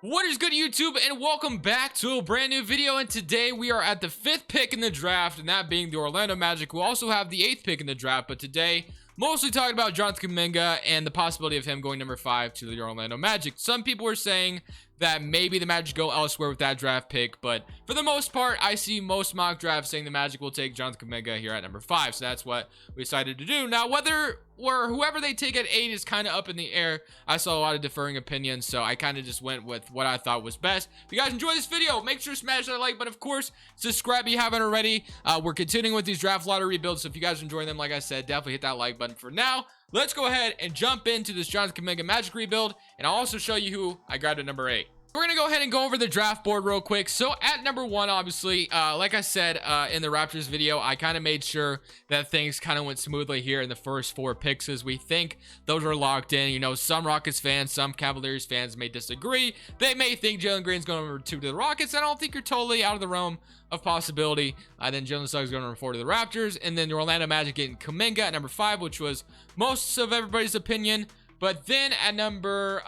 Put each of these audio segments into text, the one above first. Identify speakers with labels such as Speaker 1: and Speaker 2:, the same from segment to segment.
Speaker 1: What is good, YouTube, and welcome back to a brand new video. And today we are at the 5th pick in the draft, and that being the Orlando Magic. We'll also have the 8th pick in the draft, but today mostly talking about Jonathan Kuminga and the possibility of him going number 5 to the Orlando Magic. Some people are saying that maybe the Magic go elsewhere with that draft pick, but for the most part, I see most mock drafts saying the Magic will take Jonathan Kuminga here at number 5, so that's what we decided to do. Now, whoever they take at 8 is kind of up in the air. I saw a lot of differing opinions, so I kind of just went with what I thought was best. If you guys enjoyed this video, make sure to smash that like button. Of course, subscribe if you haven't already. We're continuing with these draft lottery rebuilds, so if you guys are enjoying them, like I said, definitely hit that like button. For now, let's go ahead and jump into this Jonathan Kuminga Magic rebuild, and I'll also show you who I grabbed at number 8. We're going to go ahead and go over the draft board real quick. So at number 1, obviously, like I said in the Raptors video, I kind of made sure that things kind of went smoothly here in the first 4 picks, as we think those are locked in. You know, some Rockets fans, some Cavaliers fans may disagree. They may think Jalen Green's going number 2 to the Rockets. I don't think you're totally out of the realm of possibility. Then Jalen Suggs going number 4 to the Raptors, and then the Orlando Magic getting Kuminga at number 5, which was most of everybody's opinion. But then at number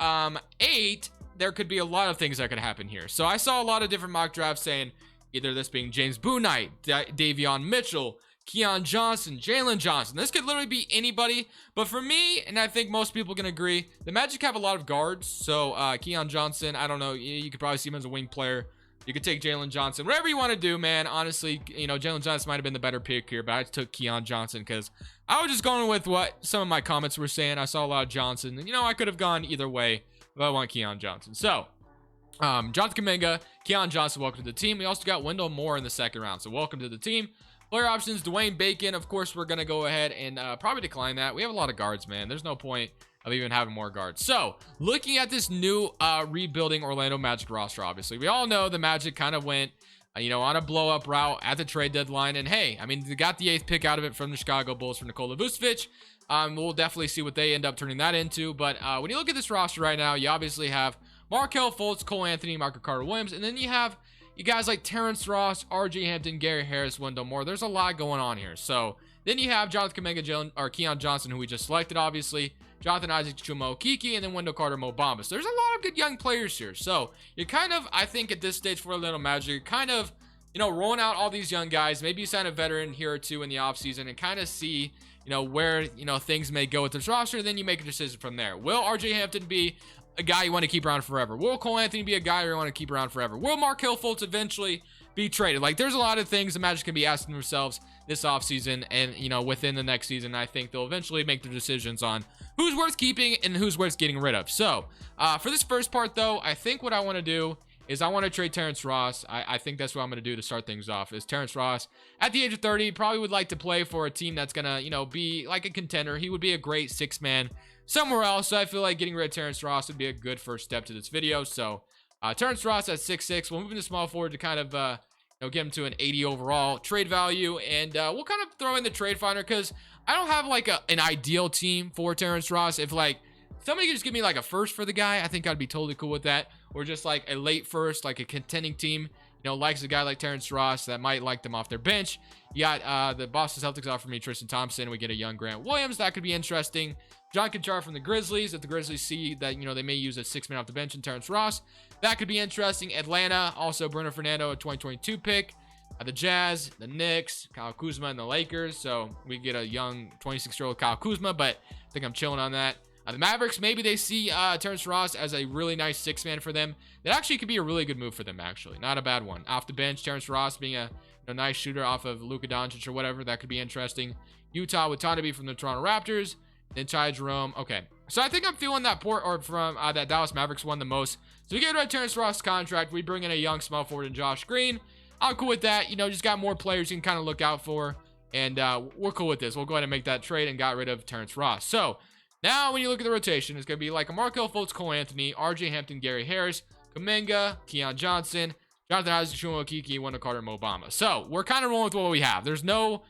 Speaker 1: 8, there could be a lot of things that could happen here. So I saw a lot of different mock drafts saying either this being James Bouknight, Davion Mitchell, Keon Johnson, Jalen Johnson. This could literally be anybody. But for me, and I think most people can agree, the Magic have a lot of guards. So Keon Johnson, I don't know, you could probably see him as a wing player. You could take Jalen Johnson, whatever you want to do, man. Honestly, you know, Jalen Johnson might have been the better pick here, but I took Keon Johnson because I was just going with what some of my comments were saying. I saw a lot of Johnson, and you know, I could have gone either way, but I want Keon Johnson. So, Jonathan Kuminga, Keon Johnson, welcome to the team. We also got Wendell Moore in the 2nd round, so welcome to the team. Player options, Dwayne Bacon. Of course, we're going to go ahead and probably decline that. We have a lot of guards, man. There's no point of even having more guards. So, looking at this new rebuilding Orlando Magic roster, obviously, we all know the Magic kind of went, you know, on a blow-up route at the trade deadline. And hey, I mean, they got the 8th pick out of it from the Chicago Bulls for Nikola Vucevic. We'll definitely see what they end up turning that into. But when you look at this roster right now, you obviously have Markelle Fultz, Cole Anthony, Michael Carter-Williams, and then you have you guys like Terrence Ross, RJ Hampton, Gary Harris, Wendell Moore. There's a lot going on here. So then you have Jonathan Kuminga, Keon Johnson, who we just selected, obviously, Jonathan Isaac, Chuma Okeke, and then Wendell Carter, Mo Bamba. So there's a lot of good young players here. So you're kind of, I think at this stage for Orlando Magic, you're kind of, you know, rolling out all these young guys. Maybe you sign a veteran here or two in the offseason and kind of see, you know, where, you know, things may go with this roster. Then you make a decision from there. Will RJ Hampton be a guy you want to keep around forever? Will Cole Anthony be a guy you want to keep around forever? Will Markelle Fultz eventually be traded? Like, there's a lot of things the Magic can be asking themselves this offseason and, you know, within the next season. I think they'll eventually make their decisions on who's worth keeping and who's worth getting rid of. So, for this first part, though, I think what I want to do is I want to trade Terrence Ross. I think that's what I'm going to do to start things off. Is Terrence Ross, at the age of 30, probably would like to play for a team that's going to, you know, be like a contender. He would be a great 6-man somewhere else. So I feel like getting rid of Terrence Ross would be a good first step to this video. So Terrence Ross at 6'6". We'll move into small forward to kind of, you know, get him to an 80 overall trade value. And we'll kind of throw in the trade finder because I don't have like an ideal team for Terrence Ross. If like somebody could just give me like a first for the guy, I think I'd be totally cool with that. Or just like a late first, like a contending team, you know, likes a guy like Terrence Ross that might like them off their bench. You got the Boston Celtics offer me Tristan Thompson. We get a young Grant Williams. That could be interesting. John Conchar from the Grizzlies. If the Grizzlies see that, you know, they may use a 6-man off the bench in Terrence Ross, that could be interesting. Atlanta, also Bruno Fernando, a 2022 pick. The Jazz, the Knicks, Kyle Kuzma, and the Lakers. So we get a young 26-year-old Kyle Kuzma, but I think I'm chilling on that. The Mavericks, maybe they see Terrence Ross as a really nice 6-man for them. That actually could be a really good move for them, actually. Not a bad one. Off the bench, Terrence Ross being a nice shooter off of Luka Doncic or whatever. That could be interesting. Utah with Tanabe from the Toronto Raptors. Then Ty Jerome. Okay. So I think I'm feeling that from that Dallas Mavericks one the most. So we get rid of Terrence Ross' contract. We bring in a young small forward in Josh Green. I'm cool with that. You know, just got more players you can kind of look out for. And we're cool with this. We'll go ahead and make that trade and got rid of Terrence Ross. So now, when you look at the rotation, it's going to be like a Markelle Fultz, Cole Anthony, RJ Hampton, Gary Harris, Kuminga, Keon Johnson, Jonathan Isaac, Chuma Okeke, Wendell Carter, Mo Bamba. So, we're kind of rolling with what we have. There's no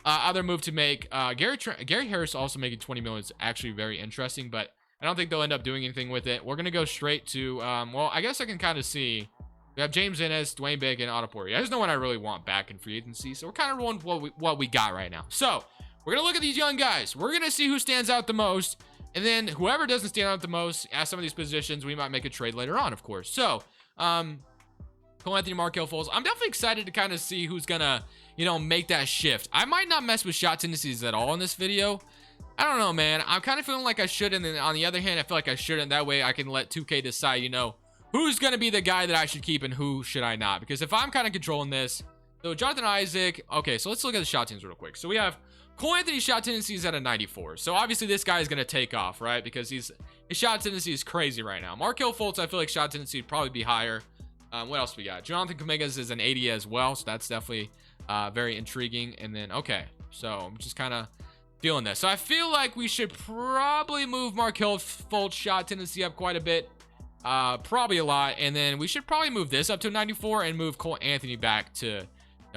Speaker 1: other move to make. Gary Harris also making $20 million is actually very interesting, but I don't think they'll end up doing anything with it. We're going to go straight to, well, I guess I can kind of see. We have James Ennis, Dwayne Bacon, Otto Porter. I just know what I really want back in free agency, so we're kind of rolling with what we got right now. So, we're going to look at these young guys. We're going to see who stands out the most. And then whoever doesn't stand out the most at some of these positions, we might make a trade later on, of course. So, Cole Anthony, Markelle Fultz. I'm definitely excited to kind of see who's gonna, make that shift. I might not mess with shot tendencies at all in this video. I don't know, man. I'm kind of feeling like I should, and then on the other hand, I feel like I shouldn't. That way I can let 2K decide, who's going to be the guy that I should keep and who should I not. Because if I'm kind of controlling this, so Jonathan Isaac, okay, so let's look at the shot teams real quick. So we have Cole Anthony's shot tendency is at a 94. So obviously this guy is going to take off, right? Because his shot tendency is crazy right now. Markelle Fultz, I feel like shot tendency would probably be higher. What else we got? Jonathan Kuminga's is an 80 as well. So that's definitely very intriguing. And then, okay, so I'm just kind of feeling this. So I feel like we should probably move Markelle Fultz shot tendency up quite a bit. Probably a lot. And then we should probably move this up to a 94 and move Cole Anthony back to,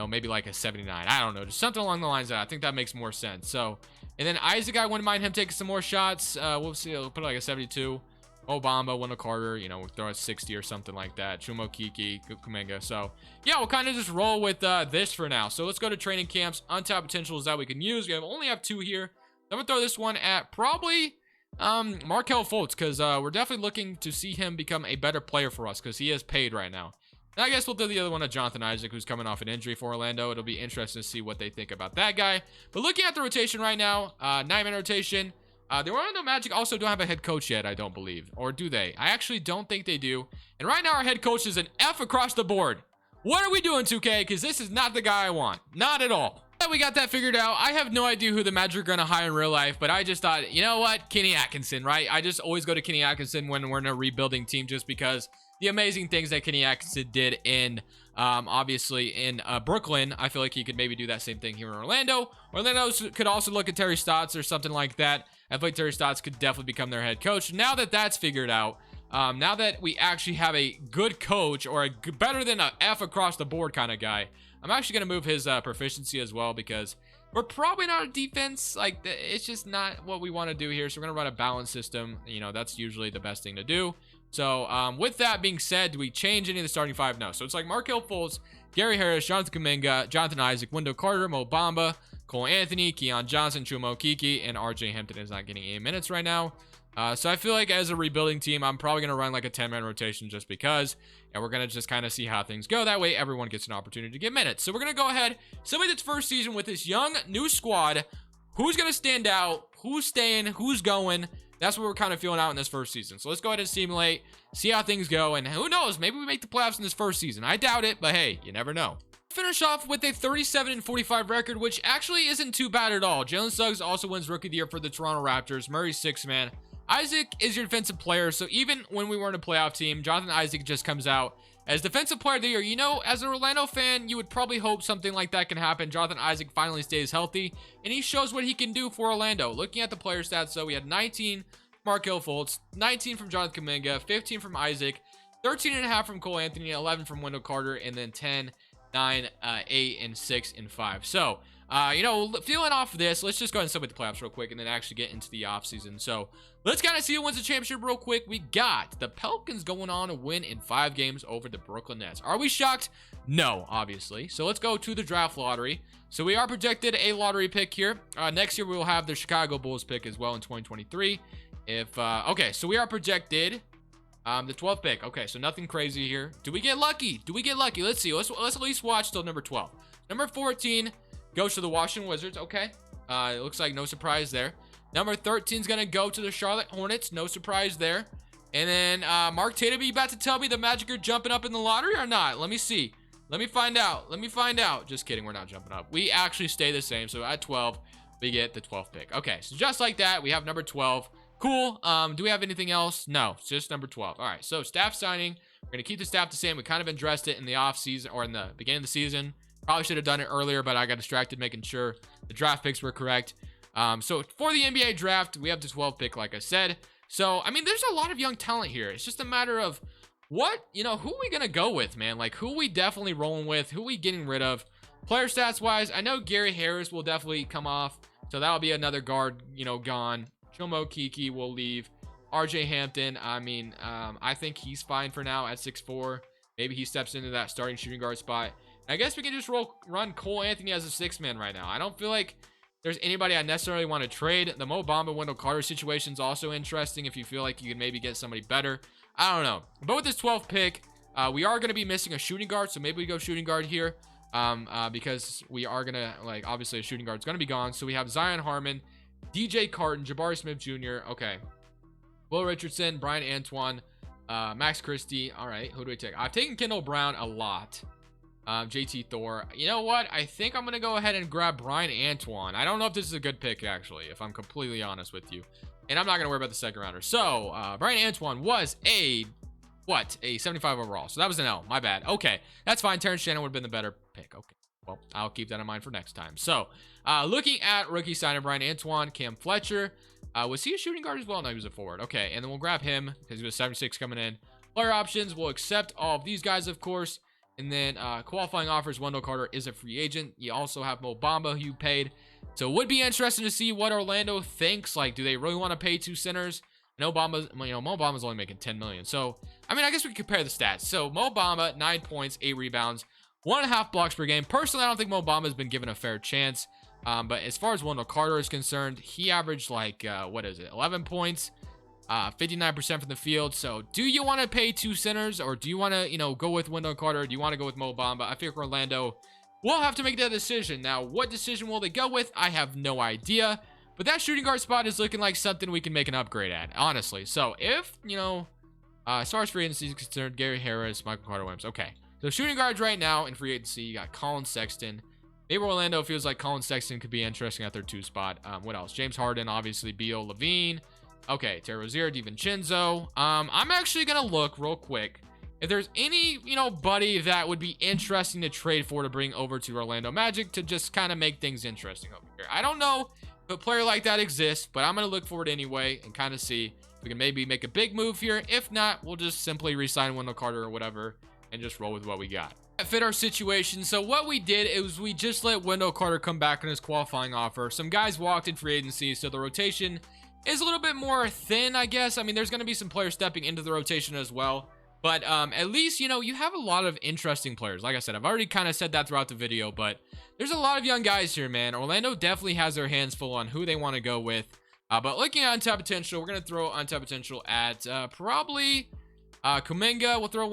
Speaker 1: maybe like a 79. I don't know. Just something along the lines of that. I think that makes more sense. So, and then Isaac, I wouldn't mind him taking some more shots. We'll see. We'll put like a 72. Obama, Wendell Carter, we'll throw a 60 or something like that. Chumo Kiki, Kuminga. So, yeah, we'll kind of just roll with this for now. So, let's go to training camps. Untapped potentials that we can use. We only have 2 here. I'm going to throw this one at probably Markelle Fultz, because we're definitely looking to see him become a better player for us, because he is paid right now. And I guess we'll do the other one at Jonathan Isaac, who's coming off an injury for Orlando. It'll be interesting to see what they think about that guy. But looking at the rotation right now, 9-man rotation. The Orlando Magic also don't have a head coach yet, I don't believe. Or do they? I actually don't think they do. And right now, our head coach is an F across the board. What are we doing, 2K? Because this is not the guy I want. Not at all. But we got that figured out. I have no idea who the Magic are going to hire in real life, but I just thought, you know what? Kenny Atkinson, right? I just always go to Kenny Atkinson when we're in a rebuilding team, just because the amazing things that Kenny Atkinson did in, obviously in Brooklyn. I feel like he could maybe do that same thing here in Orlando. Orlando could also look at Terry Stotts or something like that. I feel like Terry Stotts could definitely become their head coach. Now that that's figured out, now that we actually have a good coach, or better than a F across the board kind of guy, I'm actually going to move his proficiency as well, because we're probably not a defense. Like, it's just not what we want to do here. So we're going to run a balance system. That's usually the best thing to do. So with that being said, do we change any of the starting 5? No. So it's like Markelle Fultz, Gary Harris, Jonathan Kuminga, Jonathan Isaac, Wendell Carter, Mo Bamba, Cole Anthony, Keon Johnson, Chumo Kiki, and RJ Hampton is not getting 8 minutes right now. So I feel like as a rebuilding team, I'm probably going to run like a 10-man rotation just because. And we're going to just kind of see how things go. That way, everyone gets an opportunity to get minutes. So we're going to go ahead, simulate this first season with this young, new squad. Who's going to stand out? Who's staying? Who's going? That's what we're kind of feeling out in this first season. So let's go ahead and simulate, see how things go. And who knows? Maybe we make the playoffs in this first season. I doubt it, but hey, you never know. Finish off with a 37-45 record, which actually isn't too bad at all. Jalen Suggs also wins Rookie of the Year for the Toronto Raptors. Murray's 6th man. Isaac is your defensive player, so even when we weren't a playoff team, Jonathan Isaac just comes out as defensive player of the year. As an Orlando fan, you would probably hope something like that can happen. Jonathan Isaac finally stays healthy, and he shows what he can do for Orlando. Looking at the player stats, so we had 19 Markelle Fultz, 19 from Jonathan Kuminga, 15 from Isaac, 13.5 from Cole Anthony, 11 from Wendell Carter, and then 10, 9, 8, and 6, and 5. So, feeling off of this, let's just go ahead and celebrate the playoffs real quick and then actually get into the offseason. So, let's kind of see who wins the championship real quick. We got the Pelicans going on a win in 5 games over the Brooklyn Nets. Are we shocked? No, obviously. So, let's go to the draft lottery. So, we are projected a lottery pick here. Next year, we will have the Chicago Bulls pick as well in 2023. Okay, so we are projected the 12th pick. Okay, so nothing crazy here. Do we get lucky? Let's see. Let's at least watch till number 12. Number 14 goes to the Washington Wizards. Okay. It looks like no surprise there. Number 13 is going to go to the Charlotte Hornets. No surprise there. And then, Mark Tatum, are you about to tell me the Magic are jumping up in the lottery or not? Let me see. Let me find out. Just kidding. We're not jumping up. We actually stay the same. So at 12, we get the 12th pick. Okay. So just like that, we have number 12. Cool. Do we have anything else? No, it's just number 12. All right. So staff signing. We're going to keep the staff the same. We kind of addressed it in the off season or in the beginning of the season. Probably should have done it earlier, but I got distracted making sure the draft picks were correct. So for the NBA draft, we have the 12th pick, like I said. So, I mean, there's a lot of young talent here. It's just a matter of who we going to go with, man? Like, who we definitely rolling with? Who we getting rid of? Player stats wise, I know Gary Harris will definitely come off. So that'll be another guard, gone. Chumo Kiki will leave. RJ Hampton, I think he's fine for now at 6'4". Maybe he steps into that starting shooting guard spot. I guess we can just run Cole Anthony as a 6th man right now. I don't feel like there's anybody I necessarily want to trade. The Mo Bamba Wendell Carter situation is also interesting if you feel like you can maybe get somebody better. I don't know. But with this 12th pick, we are going to be missing a shooting guard, so maybe we go shooting guard here, because we are going to, like, obviously a shooting guard is going to be gone. So we have Zion Harmon, DJ Carton, Jabari Smith Jr., okay, Will Richardson, Brian Antoine, Max Christie. All right, who do we take? I've taken Kendall Brown a lot. JT Thor. You know what? I think I'm going to go ahead and grab Brian Antoine. I don't know if this is a good pick, actually, if I'm completely honest with you. And I'm not going to worry about the second rounder. So, Brian Antoine was a 75 overall. So that was an L. My bad. Okay, that's fine. Terrence Shannon would have been the better pick. Okay, well, I'll keep that in mind for next time. So, looking at rookie signing Brian Antoine, Cam Fletcher. Was he a shooting guard as well? No, he was a forward. Okay, and then we'll grab him because he was 76 coming in. Player options, we'll accept all of these guys, of course. And then qualifying offers, Wendell Carter is a free agent. You also have Mo Bamba, who you paid. So it would be interesting to see what Orlando thinks. Like, do they really want to pay 2 centers? No, Mo Bamba's only making 10 million. So, I mean, I guess we can compare the stats. So Mo Bamba, 9 points, 8 rebounds, 1.5 blocks per game. Personally, I don't think Mo Bamba's been given a fair chance. But as far as Wendell Carter is concerned, he averaged like, 11 points. 59% from the field. So do you want to pay 2 centers, or do you want to, go with Wendell Carter? Do you want to go with Mo Bamba? I think Orlando will have to make that decision. Now, what decision will they go with? I have no idea. But that shooting guard spot is looking like something we can make an upgrade at, honestly. So if, as far as free agency is concerned, Gary Harris, Michael Carter-Williams. Okay. So shooting guards right now in free agency, you got Colin Sexton. Maybe Orlando feels like Colin Sexton could be interesting at their 2 spot. What else? James Harden, obviously, Beal, Levine. Okay, Terry Rozier, DiVincenzo. I'm actually going to look real quick if there's any, buddy that would be interesting to trade for to bring over to Orlando Magic to just kind of make things interesting over here. I don't know if a player like that exists, but I'm going to look for it anyway and kind of see if we can maybe make a big move here. If not, we'll just simply re-sign Wendell Carter or whatever and just roll with what we got. Fit our situation. So what we did is we just let Wendell Carter come back on his qualifying offer. Some guys walked in free agency, so the rotation is a little bit more thin, I guess. I mean, there's going to be some players stepping into the rotation as well. But at least, you have a lot of interesting players. Like I said, I've already kind of said that throughout the video, but there's a lot of young guys here, man. Orlando definitely has their hands full on who they want to go with. But looking at untapped potential, we're going to throw untapped potential at probably Kuminga. We'll throw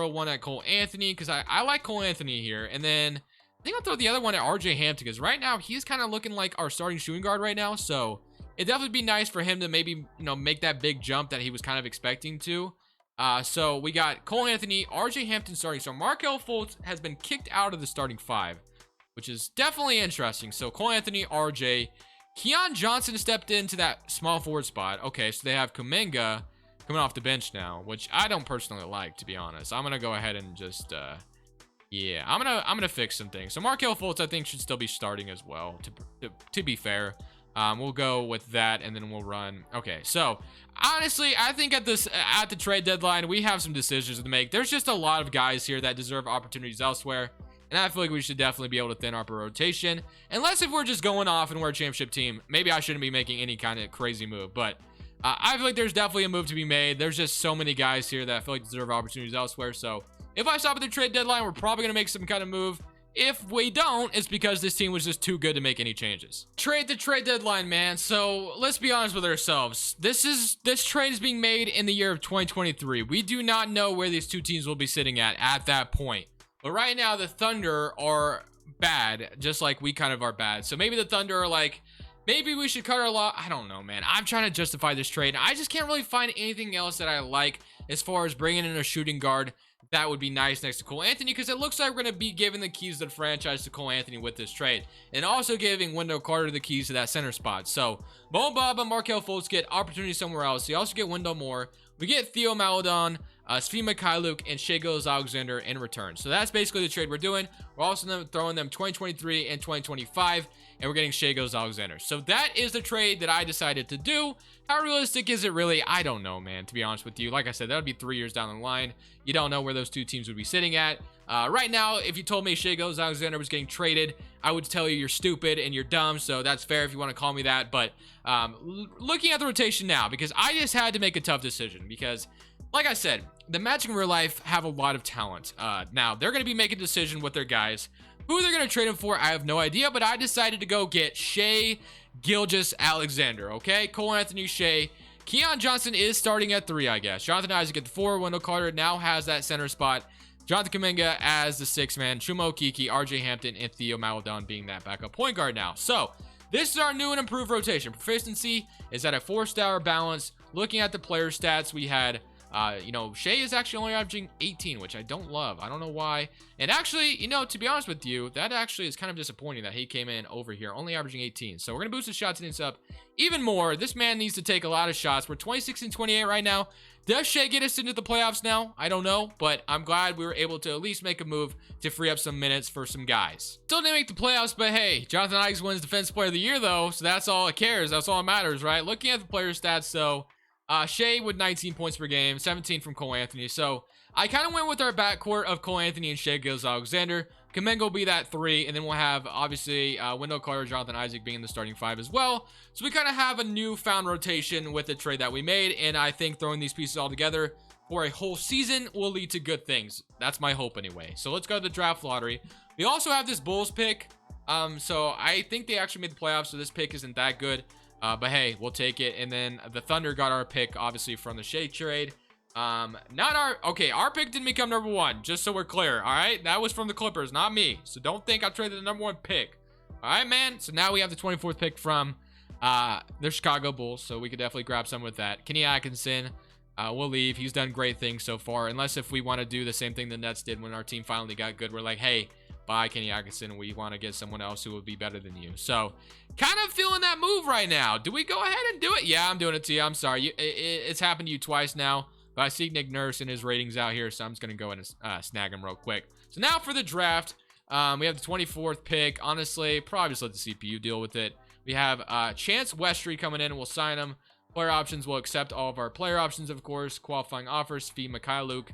Speaker 1: one at Cole Anthony because I like Cole Anthony here. And then I think I'll throw the other one at RJ Hampton because right now he's kind of looking like our starting shooting guard right now. So it'd definitely be nice for him to maybe, make that big jump that he was kind of expecting to. So we got Cole Anthony, RJ Hampton starting. So Markelle Fultz has been kicked out of the starting 5, which is definitely interesting. So Cole Anthony, RJ, Keon Johnson stepped into that small forward spot. Okay, so they have Kuminga coming off the bench now, which I don't personally like, to be honest. I'm gonna go ahead and just, yeah, I'm gonna fix some things. So Markelle Fultz, I think, should still be starting as well. To be fair. We'll go with that, and then we'll run. Okay, so honestly, I think at the trade deadline, we have some decisions to make. There's just a lot of guys here that deserve opportunities elsewhere, and I feel like we should definitely be able to thin our rotation. Unless if we're just going off and we're a championship team, maybe I shouldn't be making any kind of crazy move. But I feel like there's definitely a move to be made. There's just so many guys here that I feel like deserve opportunities elsewhere. So if I stop at the trade deadline, we're probably going to make some kind of move. If we don't, it's because this team was just too good to make any changes. Trade deadline, man. So let's be honest with ourselves. This trade is being made in the year of 2023. We do not know where these two teams will be sitting at that point. But right now, the Thunder are bad, just like we kind of are bad. So maybe the Thunder are like, maybe we should cut our lot. I don't know, man. I'm trying to justify this trade. I just can't really find anything else that I like as far as bringing in a shooting guard that would be nice next to Cole Anthony, because it looks like we're going to be giving the keys to the franchise to Cole Anthony with this trade, and also giving Wendell Carter the keys to that center spot. So Mo Bamba, Markelle Fultz get opportunity somewhere else. You also get Wendell Moore. We get Theo Maledon, Svi Mikhailuk, and Shai Gilgeous-Alexander in return. So that's basically the trade we're doing. We're also throwing them 2023 and 2025, and we're getting Shai Gilgeous-Alexander. So that is the trade that I decided to do. How realistic is it really? I don't know, man, to be honest with you. Like I said, that would be 3 years down the line. You don't know where those two teams would be sitting at. Right now, if you told me Shai Gilgeous-Alexander was getting traded, I would tell you you're stupid and you're dumb, so that's fair if you want to call me that. But looking at the rotation now, because I just had to make a tough decision, because like I said, the Magic in real life have a lot of talent. Now, they're going to be making a decision with their guys, Who they're going to trade him for, I have no idea, but I decided to go get Shai Gilgeous-Alexander, okay? Cole Anthony, Shai. Keon Johnson is starting at 3, I guess. Jonathan Isaac at the 4. Wendell Carter now has that center spot. Jonathan Kuminga as the 6th man. Chuma Okeke, RJ Hampton, and Theo Maledon being that backup point guard now. So, this is our new and improved rotation. Proficiency is at a 4-star balance. Looking at the player stats, we had Shai is actually only averaging 18, which I don't love. I don't know why. And actually, to be honest with you, that actually is kind of disappointing that he came in over here, only averaging 18. So we're going to boost his shot attendance up even more. This man needs to take a lot of shots. We're 26 and 28 right now. Does Shai get us into the playoffs now? I don't know, but I'm glad we were able to at least make a move to free up some minutes for some guys. Still didn't make the playoffs, but hey, Jonathan Isaac wins Defensive Player of the Year, though, so that's all it cares. That's all that matters, right? Looking at the player stats, though, Shai with 19 points per game, 17 from Cole Anthony. So I kind of went with our backcourt of Cole Anthony and Shai Gilgeous-Alexander. Kuminga will be that 3, and then we'll have, obviously, Wendell Carter, Jonathan Isaac being the starting 5 as well. So we kind of have a newfound rotation with the trade that we made, and I think throwing these pieces all together for a whole season will lead to good things. That's my hope anyway. So let's go to the draft lottery. We also have this Bulls pick. So I think they actually made the playoffs, so this pick isn't that good. But hey, we'll take it. And then the Thunder got our pick, obviously, from the Shai trade. Our pick didn't become number 1, just so we're clear. All right, that was from the Clippers, not me. So don't think I traded the number 1 pick. All right, man. So now we have the 24th pick from the Chicago Bulls, so we could definitely grab some with that. Kenny Atkinson, we'll leave. He's done great things so far, unless if we want to do the same thing the Nets did when our team finally got good. We're like, hey, bye, Kenny Atkinson. We want to get someone else who will be better than you. So, kind of feeling that move right now. Do we go ahead and do it? Yeah, I'm doing it to you. I'm sorry. It's happened to you twice now. But I see Nick Nurse and his ratings out here, so I'm just going to go ahead and snag him real quick. So now for the draft, we have the 24th pick. Honestly, probably just let the CPU deal with it. We have Chance Westry coming in, and we'll sign him. Player options, we'll accept all of our player options, of course. Qualifying offers, fee Luke.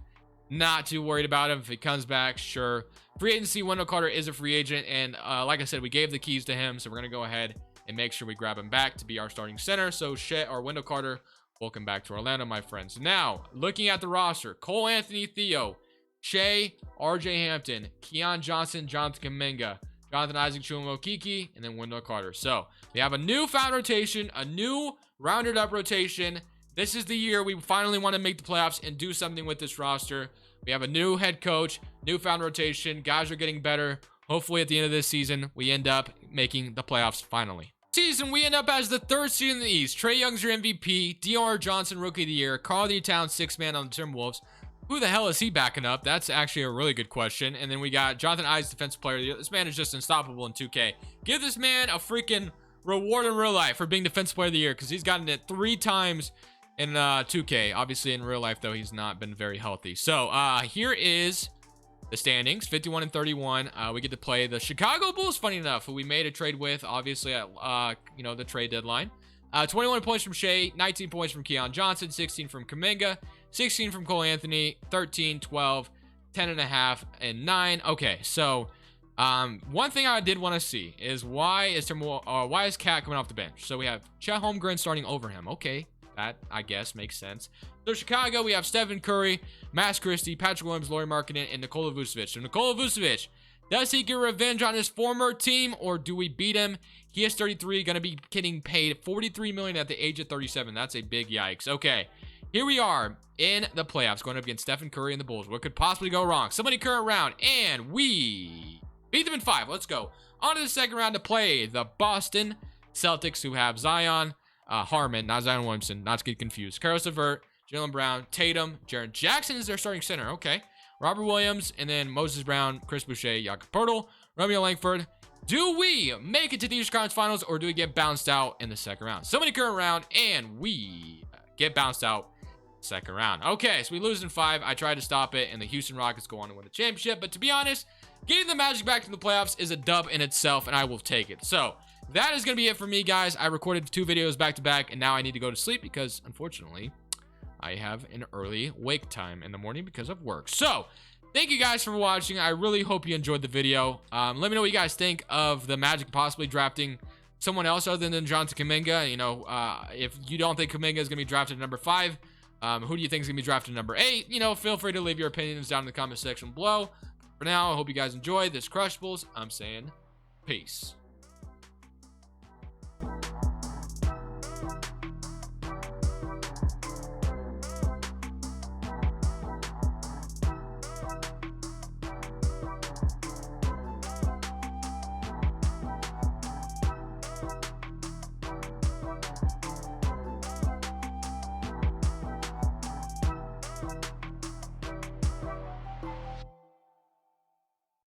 Speaker 1: Not too worried about him. If he comes back, sure. Free agency, Wendell Carter is a free agent, and like I said, we gave the keys to him, so we're going to go ahead and make sure we grab him back to be our starting center. So Wendell Carter, welcome back to Orlando, my friends. Now, looking at the roster, Cole Anthony, Theo, Shai, RJ Hampton, Keon Johnson, Jonathan Kuminga, Jonathan Isaac, Chuma Okeke, and then Wendell Carter. So we have a newfound rotation, a new rounded up rotation. This is the year we finally want to make the playoffs and do something with this roster. We have a new head coach, newfound rotation. Guys are getting better. Hopefully at the end of this season, we end up making the playoffs finally. Season, we end up as the 3rd seed in the East. Trae Young's your MVP. D.R. Johnson, Rookie of the Year. Karl-Anthony Towns, 6th man on the Timberwolves. Who the hell is he backing up? That's actually a really good question. And then we got Jonathan Isaac, Defensive Player of the Year. This man is just unstoppable in 2K. Give this man a freaking reward in real life for being Defensive Player of the Year, because he's gotten it 3 times in 2K. Obviously, in real life, though, he's not been very healthy. So, here is the standings, 51 and 31. We get to play the Chicago Bulls, funny enough, who we made a trade with, obviously, at, the trade deadline. 21 points from Shai, 19 points from Keon Johnson, 16 from Kuminga, 16 from Cole Anthony, 13, 12, 10.5, and 9. Okay, so one thing I did want to see is why is Cat coming off the bench? So we have Chet Holmgren starting over him. Okay, that, I guess, makes sense. So Chicago, we have Stephen Curry, Max Christie, Patrick Williams, Lauri Markkanen, and Nikola Vucevic. So Nikola Vucevic, does he get revenge on his former team, or do we beat him? He is 33, going to be getting paid $43 million at the age of 37. That's a big yikes. Okay, here we are in the playoffs, going up against Stephen Curry and the Bulls. What could possibly go wrong? Somebody current round, and we beat them in 5. Let's go. On to the second round to play the Boston Celtics, who have Zion Harmon, not Zion Williamson, not to get confused. Caris LeVert, Jaylen Brown, Tatum, Jaren Jackson is their starting center. Okay. Robert Williams, and then Moses Brown, Chris Boucher, Jakob Poeltl, Romeo Langford. Do we make it to the Eastern Conference Finals, or do we get bounced out in the second round? Somebody current round, and we get bounced out second round. Okay, so we lose in 5. I tried to stop it, and the Houston Rockets go on to win the championship. But to be honest, getting the Magic back to the playoffs is a dub in itself, and I will take it. So that is going to be it for me, guys. I recorded 2 videos back to back, and now I need to go to sleep because, unfortunately, I have an early wake time in the morning because of work. So thank you guys for watching. I really hope you enjoyed the video. Let me know what you guys think of the Magic possibly drafting someone else other than Jonathan Kuminga. You know, if you don't think Kuminga is going to be drafted at number 5, who do you think is going to be drafted at number 8? You know, feel free to leave your opinions down in the comment section below. for now, I hope you guys enjoy this Crushables. I'm saying peace.